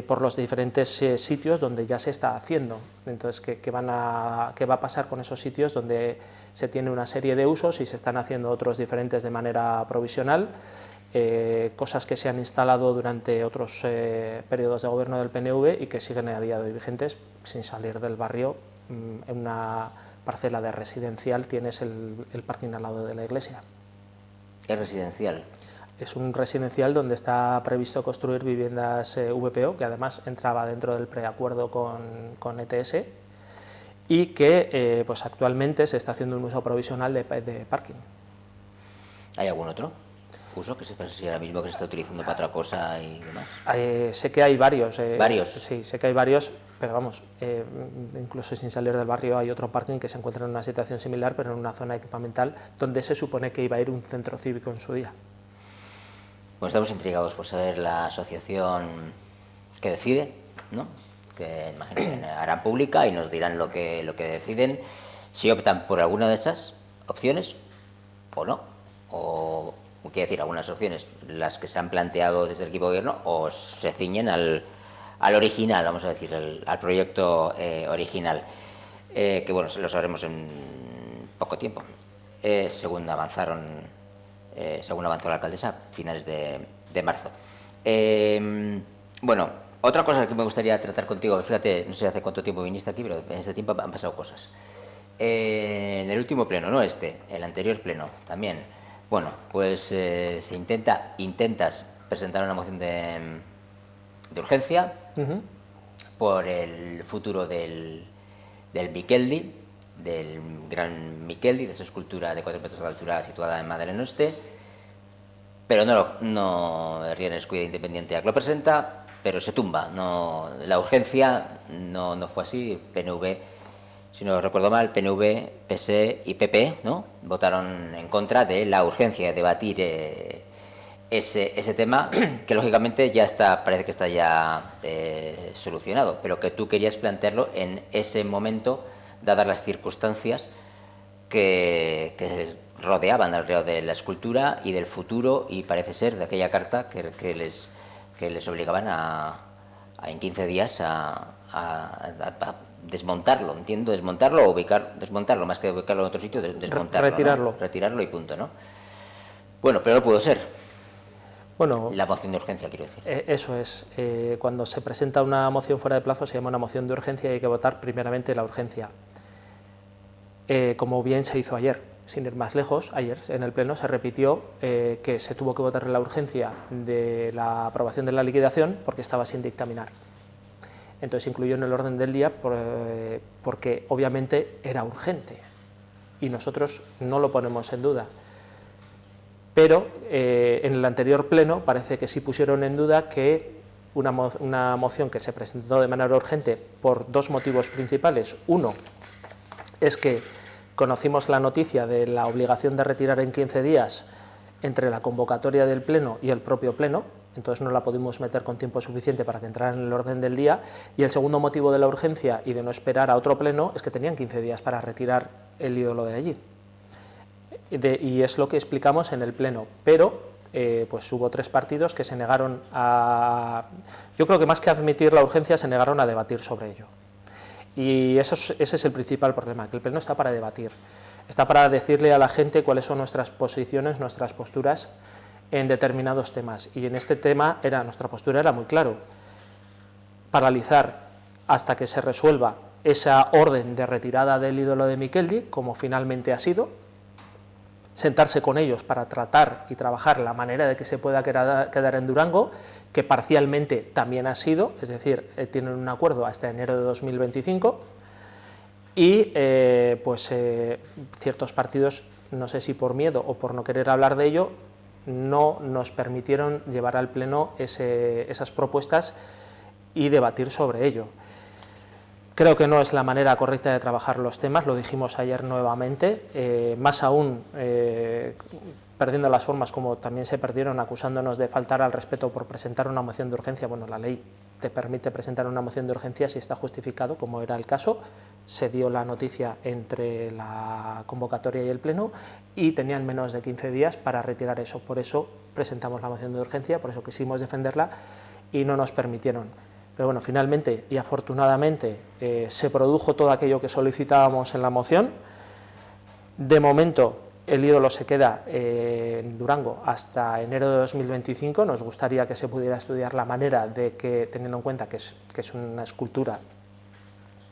por los diferentes sitios donde ya se está haciendo. Entonces, ¿qué va a pasar con esos sitios donde se tiene una serie de usos y se están haciendo otros diferentes de manera provisional? Cosas que se han instalado durante otros periodos de gobierno del PNV y que siguen a día de hoy vigentes sin salir del barrio. En una parcela de residencial tienes el parking al lado de la iglesia. ¿Es residencial? Es un residencial donde está previsto construir viviendas VPO, que además entraba dentro del preacuerdo con ETS, y que pues actualmente se está haciendo un uso provisional de parking. ¿Hay algún otro uso que sepa si ahora mismo que se está utilizando para otra cosa y demás? Sé que hay varios. ¿Varios? Sí, sé que hay varios, pero vamos, incluso sin salir del barrio hay otro parking que se encuentra en una situación similar, pero en una zona equipamental donde se supone que iba a ir un centro cívico en su día. Bueno, estamos intrigados por saber la asociación que decide, ¿no? Que imagino que harán pública y nos dirán lo que deciden, si optan por alguna de esas opciones o no. O quiero decir, algunas opciones, las que se han planteado desde el equipo de gobierno, o se ciñen al original, vamos a decir, al proyecto original. Que bueno, lo sabremos en poco tiempo, según avanzó la alcaldesa a finales de marzo. Bueno, otra cosa que me gustaría tratar contigo, fíjate, no sé hace cuánto tiempo viniste aquí, pero en este tiempo han pasado cosas. En el último pleno, no el anterior pleno también, bueno, pues intentas presentar una moción de urgencia por el futuro del Miqueldi, del gran Miqueldi, de esa escultura de 4 metros de altura situada en Madeleine Oeste, pero no Riera en Escúbidea Independiente lo presenta, pero se tumba. La urgencia no fue así. PNV, si no recuerdo mal, PNV, PSE y PP, ¿no?, votaron en contra de la urgencia de debatir ese tema, que lógicamente parece que está ya solucionado, pero que tú querías plantearlo en ese momento, dadas las circunstancias que rodeaban alrededor de la escultura y del futuro, y parece ser de aquella carta que les obligaban en 15 días a desmontarlo, entiendo, desmontarlo o desmontarlo, más que ubicarlo en otro sitio, desmontarlo, retirarlo y punto, ¿no? Bueno, pero no pudo ser. Bueno, la moción de urgencia, quiero decir. Eso es. Cuando se presenta una moción fuera de plazo se llama una moción de urgencia y hay que votar primeramente la urgencia. Como bien se hizo ayer, sin ir más lejos, ayer en el Pleno se repitió que se tuvo que votar la urgencia de la aprobación de la liquidación porque estaba sin dictaminar. Entonces incluyó en el orden del día porque obviamente era urgente y nosotros no lo ponemos en duda. Pero en el anterior pleno parece que sí pusieron en duda que una moción que se presentó de manera urgente por dos motivos principales. Uno es que conocimos la noticia de la obligación de retirar en 15 días entre la convocatoria del pleno y el propio pleno, entonces no la pudimos meter con tiempo suficiente para que entrara en el orden del día. Y el segundo motivo de la urgencia y de no esperar a otro pleno es que tenían 15 días para retirar el ídolo de allí. Y es lo que explicamos en el pleno, pero pues hubo 3 partidos que se negaron a... Yo creo que más que admitir la urgencia se negaron a debatir sobre ello. Y ese es el principal problema, que el pleno está para debatir, está para decirle a la gente cuáles son nuestras posiciones, nuestras posturas en determinados temas. Y en este tema nuestra postura era muy claro: paralizar hasta que se resuelva esa orden de retirada del ídolo de Miqueldi, como finalmente ha sido, sentarse con ellos para tratar y trabajar la manera de que se pueda quedar en Durango, que parcialmente también ha sido, es decir, tienen un acuerdo hasta enero de 2025, y ciertos partidos, no sé si por miedo o por no querer hablar de ello, no nos permitieron llevar al Pleno esas propuestas y debatir sobre ello. Creo que no es la manera correcta de trabajar los temas, lo dijimos ayer nuevamente, más aún perdiendo las formas como también se perdieron, acusándonos de faltar al respeto por presentar una moción de urgencia. Bueno, la ley te permite presentar una moción de urgencia si está justificado, como era el caso. Se dio la noticia entre la convocatoria y el Pleno y tenían menos de 15 días para retirar eso. Por eso presentamos la moción de urgencia, por eso quisimos defenderla y no nos permitieron. Pero bueno, finalmente y afortunadamente se produjo todo aquello que solicitábamos en la moción. De momento el ídolo se queda en Durango hasta enero de 2025. Nos gustaría que se pudiera estudiar la manera de que, teniendo en cuenta que es una escultura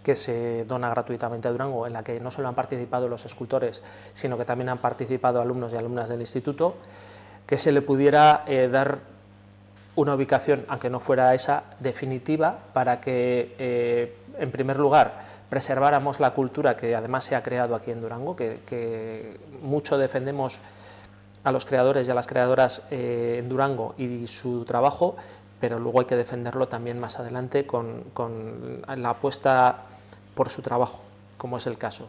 que se dona gratuitamente a Durango, en la que no solo han participado los escultores, sino que también han participado alumnos y alumnas del instituto, que se le pudiera dar una ubicación, aunque no fuera esa, definitiva, para que, en primer lugar, preserváramos la cultura que además se ha creado aquí en Durango, que mucho defendemos a los creadores y a las creadoras en Durango y su trabajo, pero luego hay que defenderlo también más adelante con la apuesta por su trabajo, como es el caso.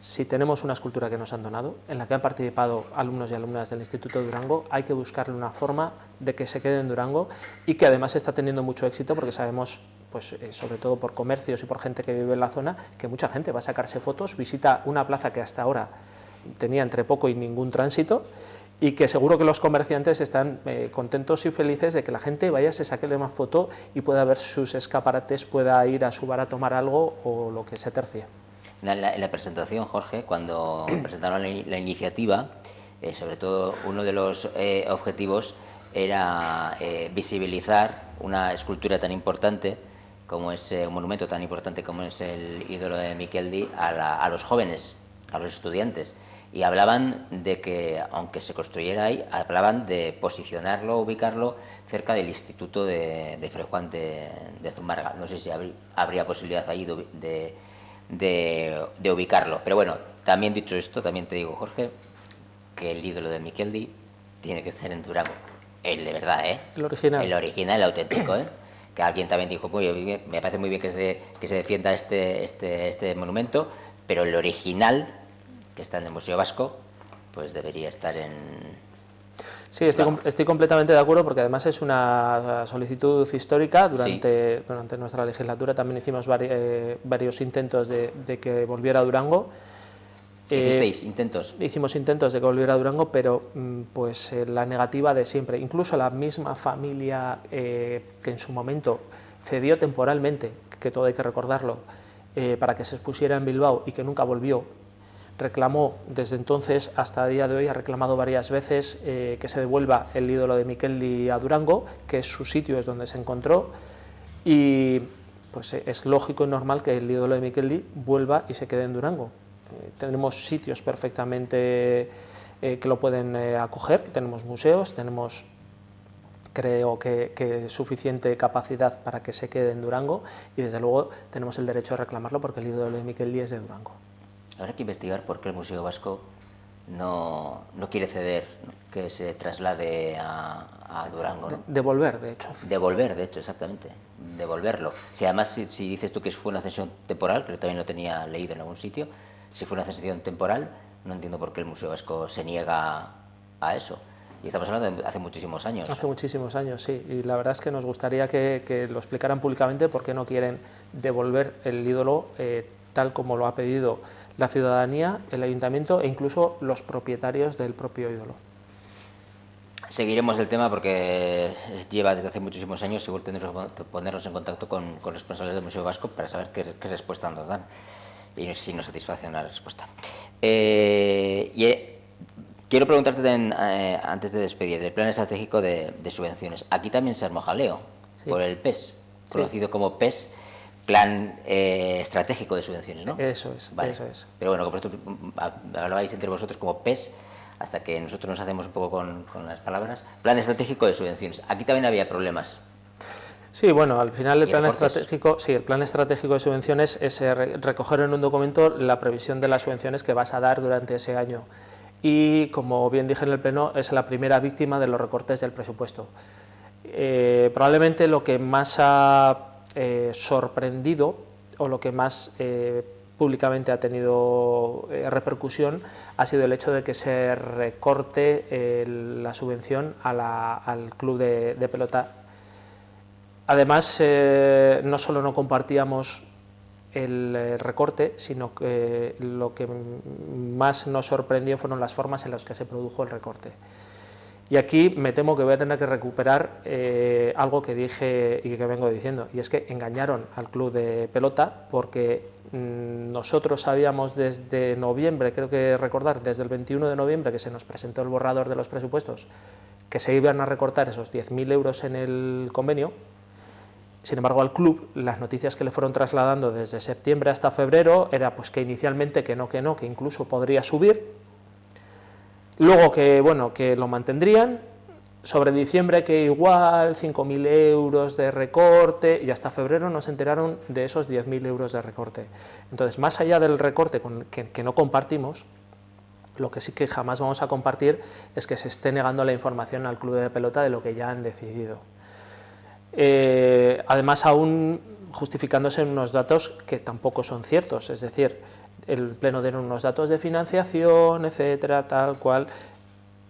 Si tenemos una escultura que nos han donado, en la que han participado alumnos y alumnas del Instituto de Durango, hay que buscarle una forma de que se quede en Durango y que además está teniendo mucho éxito, porque sabemos pues sobre todo por comercios y por gente que vive en la zona, que mucha gente va a sacarse fotos, visita una plaza que hasta ahora tenía entre poco y ningún tránsito, y que seguro que los comerciantes están contentos y felices de que la gente vaya, se saque más foto y pueda ver sus escaparates, pueda ir a su bar a tomar algo o lo que se tercie. En la presentación, Jorge, cuando presentaron la iniciativa, sobre todo uno de los objetivos era visibilizar una escultura tan importante como es un monumento tan importante como es el ídolo de Miqueldi a los jóvenes, a los estudiantes. Y hablaban de que, aunque se construyera ahí, hablaban de posicionarlo, ubicarlo cerca del Instituto de Fray Juan de Zumárraga. No sé si habría posibilidad ahí de ubicarlo. Pero bueno, también dicho esto, también te digo, Jorge, que el ídolo de Miqueldi tiene que estar en Durango. El de verdad, ¿eh? El original. El original, el auténtico, ¿eh? Que alguien también dijo, muy bien, me parece muy bien que se defienda este monumento, pero el original, que está en el Museo Vasco, pues debería estar en... Sí, estoy completamente de acuerdo, porque además es una solicitud histórica. Durante nuestra legislatura también hicimos varios intentos de que volviera a Durango. ¿Hicisteis intentos? Hicimos intentos de que volviera a Durango, pero pues la negativa de siempre. Incluso la misma familia que en su momento cedió temporalmente, que todo hay que recordarlo, para que se expusiera en Bilbao y que nunca volvió, reclamó desde entonces hasta el día de hoy, ha reclamado varias veces que se devuelva el ídolo de Miqueldi a Durango, que es su sitio, es donde se encontró, y pues es lógico y normal que el ídolo de Miqueldi vuelva y se quede en Durango. Tenemos sitios perfectamente que lo pueden acoger, tenemos museos, tenemos, creo que suficiente capacidad para que se quede en Durango, y desde luego tenemos el derecho de reclamarlo porque el ídolo de Miqueldi es de Durango. Habrá que investigar por qué el Museo Vasco no quiere ceder que se traslade a Durango, ¿no? Devolver, de hecho. Devolver, de hecho, exactamente. Devolverlo. Si además, si dices tú que fue una cesión temporal, que también lo tenía leído en algún sitio, si fue una cesión temporal, no entiendo por qué el Museo Vasco se niega a eso. Y estamos hablando de hace muchísimos años. Hace muchísimos años, sí. Y la verdad es que nos gustaría que lo explicaran públicamente por qué no quieren devolver el ídolo tal como lo ha pedido la ciudadanía, el ayuntamiento e incluso los propietarios del propio ídolo. Seguiremos el tema porque lleva desde hace muchísimos años, seguro tendremos que ponernos en contacto con responsables del Museo Vasco para saber qué respuesta nos dan y si nos satisface la respuesta. Quiero preguntarte también, antes de despedir, del plan estratégico de subvenciones. Aquí también se armó jaleo por el PES, conocido como PES, Plan Estratégico de Subvenciones, ¿no? Eso es, vale. Eso es. Pero bueno, como vosotros hablabais entre vosotros como PES, hasta que nosotros nos hacemos un poco con las palabras. Plan Estratégico de Subvenciones. Aquí también había problemas. Sí, bueno, al final el plan estratégico de subvenciones es recoger en un documento la previsión de las subvenciones que vas a dar durante ese año. Y, como bien dije en el Pleno, es la primera víctima de los recortes del presupuesto. Probablemente lo que más ha sorprendido o lo que más públicamente ha tenido repercusión ha sido el hecho de que se recorte la subvención al club de pelota. Además, no solo no compartíamos el recorte, sino que lo que más nos sorprendió fueron las formas en las que se produjo el recorte. Y aquí me temo que voy a tener que recuperar algo que dije y que vengo diciendo, y es que engañaron al club de pelota, porque nosotros sabíamos desde noviembre, creo que recordar, desde el 21 de noviembre que se nos presentó el borrador de los presupuestos, que se iban a recortar esos 10.000 euros en el convenio. Sin embargo, al club las noticias que le fueron trasladando desde septiembre hasta febrero era pues que inicialmente que incluso podría subir, luego que bueno, que lo mantendrían, sobre diciembre que igual 5.000 euros de recorte, y hasta febrero nos enteraron de esos 10.000 euros de recorte. Entonces, más allá del recorte que no compartimos, lo que sí que jamás vamos a compartir es que se esté negando la información al club de pelota de lo que ya han decidido. Además, aún justificándose en unos datos que tampoco son ciertos, es decir, el Pleno dieron unos datos de financiación, etcétera, tal cual,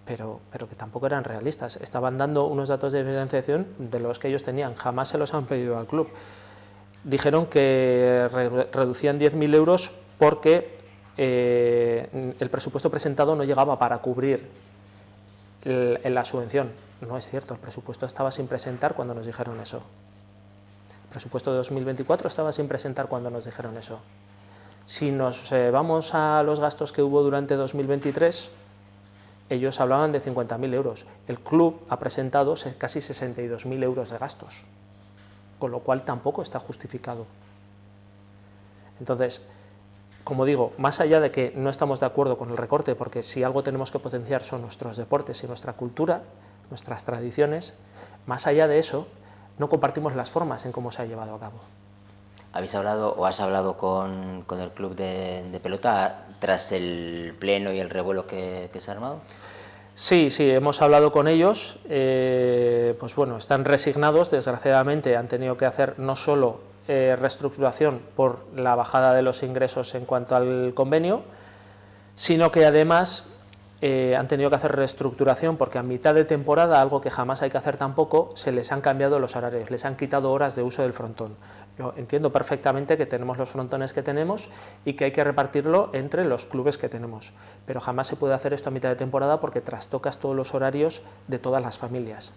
pero que tampoco eran realistas. Estaban dando unos datos de financiación de los que ellos tenían, jamás se los han pedido al club. dijeron que reducían 10.000 euros porque el presupuesto presentado no llegaba para cubrir la subvención. No es cierto, el presupuesto estaba sin presentar cuando nos dijeron eso. El presupuesto de 2024 estaba sin presentar cuando nos dijeron eso. Si nos vamos a los gastos que hubo durante 2023, ellos hablaban de 50.000 euros. El club ha presentado casi 62.000 euros de gastos, con lo cual tampoco está justificado. Entonces, como digo, más allá de que no estamos de acuerdo con el recorte, porque si algo tenemos que potenciar son nuestros deportes y nuestra cultura, nuestras tradiciones, más allá de eso, no compartimos las formas en cómo se ha llevado a cabo. ¿Habéis hablado o has hablado con el club de pelota tras el pleno y el revuelo que se ha armado? Sí, hemos hablado con ellos, pues bueno, están resignados, desgraciadamente han tenido que hacer no solo reestructuración por la bajada de los ingresos en cuanto al convenio, sino que además han tenido que hacer reestructuración porque a mitad de temporada, algo que jamás hay que hacer tampoco, se les han cambiado los horarios, les han quitado horas de uso del frontón. Yo entiendo perfectamente que tenemos los frontones que tenemos y que hay que repartirlo entre los clubes que tenemos, pero jamás se puede hacer esto a mitad de temporada porque trastocas todos los horarios de todas las familias.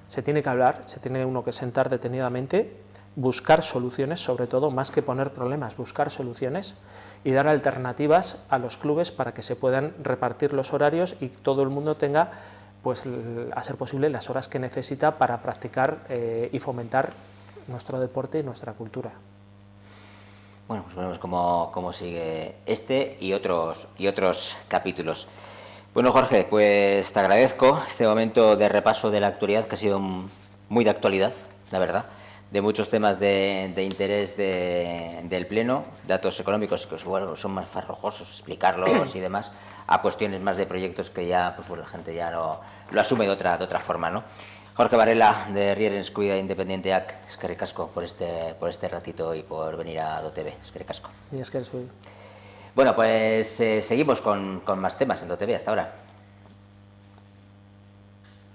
Se tiene que hablar, se tiene uno que sentar detenidamente, buscar soluciones, sobre todo, más que poner problemas, buscar soluciones y dar alternativas a los clubes para que se puedan repartir los horarios y todo el mundo tenga, pues, a ser posible, las horas que necesita para practicar y fomentar nuestro deporte y nuestra cultura. Bueno, pues veremos cómo sigue este y otros capítulos. Bueno, Jorge, pues te agradezco este momento de repaso de la actualidad, que ha sido muy de actualidad, la verdad, de muchos temas de interés del Pleno, datos económicos que bueno, son más farragosos explicarlos y demás, a cuestiones más de proyectos que ya pues, bueno, la gente ya lo asume de otra forma, ¿no? Jorge Varela, de Rieren Eskubidea Independenteak, eskerrik asko por este ratito y por venir a DOTV. Eskerrik asko. Y es que soy... Bueno, pues seguimos con más temas en DOTV hasta ahora.